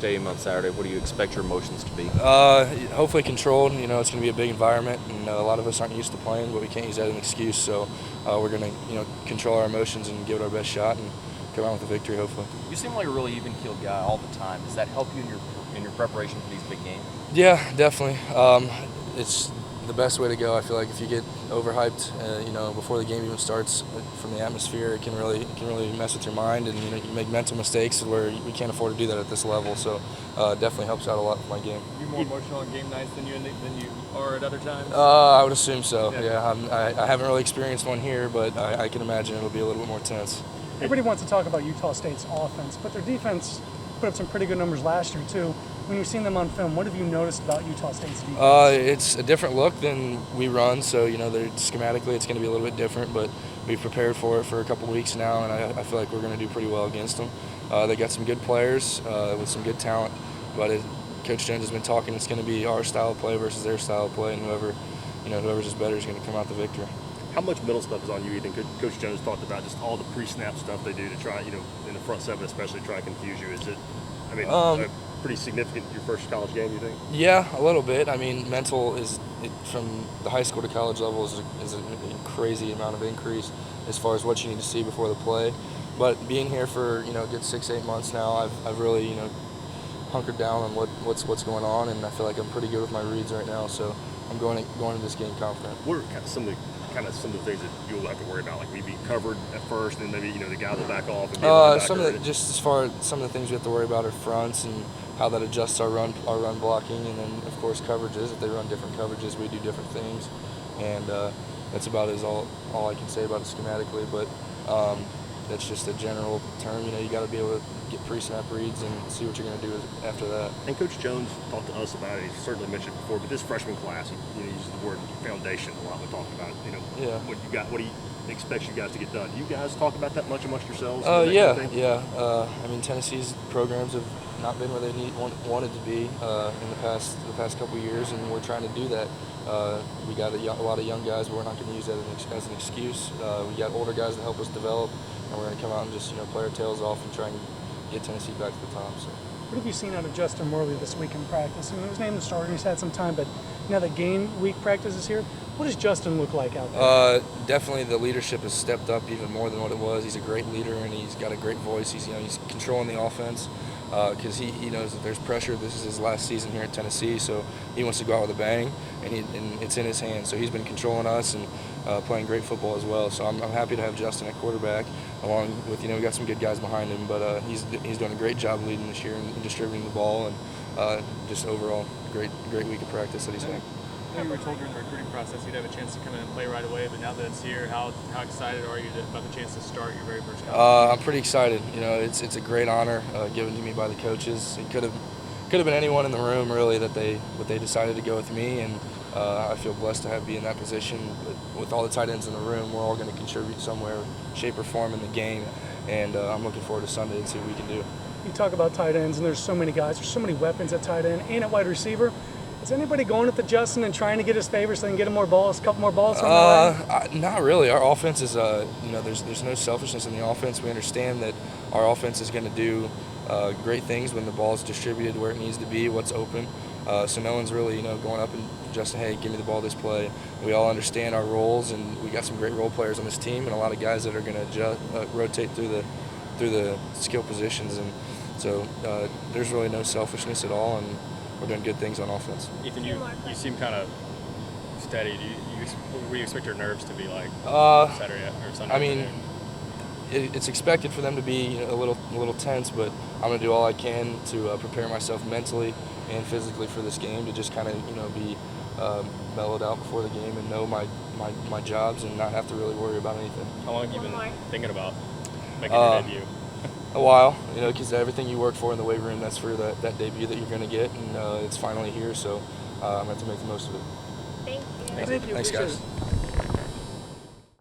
Stadium on Saturday. What do you expect your emotions to be? Hopefully controlled. You know, it's going to be a big environment, and a lot of us aren't used to playing, but we can't use that as an excuse. So we're going to, control our emotions and give it our best shot and come out with a victory, hopefully. You seem like a really even-keeled guy all the time. Does that help you in your preparation for these big games? Yeah, definitely. It's the best way to go. I feel like if you get overhyped, before the game even starts, from the atmosphere, it can really mess with your mind, and you make mental mistakes where we can't afford to do that at this level. So definitely helps out a lot with my game. You more emotional on game nights than you are at other times? I would assume so. Yeah, I haven't really experienced one here, but I can imagine it'll be a little bit more tense. Everybody wants to talk about Utah State's offense, but their defense put up some pretty good numbers last year too. When you've seen them on film, what have you noticed about Utah State's defense? It's a different look than we run, so schematically it's going to be a little bit different, but we've prepared for it for a couple weeks now, and I feel like we're going to do pretty well against them. They got some good players with some good talent, but Coach Jones has been talking. It's going to be our style of play versus their style of play, and whoever's just better is going to come out the victor. How much mental stuff is on you, Ethan? Coach Jones talked about just all the pre-snap stuff they do to try, in the front seven especially, try to confuse you. Is it, pretty significant your first college game, you think? Yeah, a little bit. I mean, mental from the high school to college level is a crazy amount of increase as far as what you need to see before the play. But being here for a good 6-8 months now, I've really hunkered down on what's going on, and I feel like I'm pretty good with my reads right now. So I'm going to this game confident. What are some of the things that you'll have to worry about, like maybe covered at first, and maybe the guy will back off? And just as far as some of the things we have to worry about are fronts and how that adjusts our run blocking, and then of course coverages. If they run different coverages, we do different things, and that's about all I can say about it schematically. But that's just a general term. You got to be able to get pre-snap reads and see what you're going to do after that. And Coach Jones talked to us about it. He certainly mentioned it before, but this freshman class, he uses the word foundation a lot when talking about it. What he expects you guys to get done. Do you guys talk about that much amongst yourselves? Yeah. Tennessee's programs have not been where they wanted to be in the past couple years, and we're trying to do that. We got a lot of young guys, but we're not going to use that as an excuse. We got older guys that help us develop, and we're going to come out and just play our tails off and try and get Tennessee back to the top. So. What have you seen out of Justin Worley this week in practice? He was named the starter. He's had some time, but now that game week practice is here, what does Justin look like out there? Definitely the leadership has stepped up even more than what it was. He's a great leader, and he's got a great voice. He's controlling the offense because he knows that there's pressure. This is his last season here at Tennessee, so he wants to go out with a bang, and it's in his hands. So he's been controlling us and playing great football as well. So I'm happy to have Justin at quarterback, along with we got some good guys behind him, but he's doing a great job leading this year and distributing the ball, and just overall great week of practice that he's had. I know you were told during the recruiting process you'd have a chance to come in and play right away, but now that it's here, how excited are you about the chance to start your very first game? I'm pretty excited. It's a great honor given to me by the coaches. It could have been anyone in the room really but they decided to go with me, and I feel blessed to be in that position. But with all the tight ends in the room, we're all going to contribute somewhere, shape or form in the game, and I'm looking forward to Sunday and see what we can do. You talk about tight ends, and there's so many guys. There's so many weapons at tight end and at wide receiver. Is anybody going at the Justin and trying to get his favor so they can get him more balls, a couple more balls? Not really. Our offense is, there's no selfishness in the offense. We understand that our offense is going to do great things when the ball is distributed where it needs to be, what's open. So no one's really, going up and just, hey, give me the ball this play. We all understand our roles, and we got some great role players on this team, and a lot of guys that are going to rotate through the skill positions, and so there's really no selfishness at all, and we're doing good things on offense. Ethan, you seem kind of steady. What do you expect your nerves to be like Saturday or Sunday? I mean, it's expected for them to be a little tense, but I'm going to do all I can to prepare myself mentally and physically for this game, to just kind of be mellowed out before the game and know my jobs and not have to really worry about anything. How long have you been thinking about making your debut? A while, because everything you work for in the weight room, that's for that debut that you're going to get, and it's finally here, so I'm going to have to make the most of it. Thank you. Thanks guys.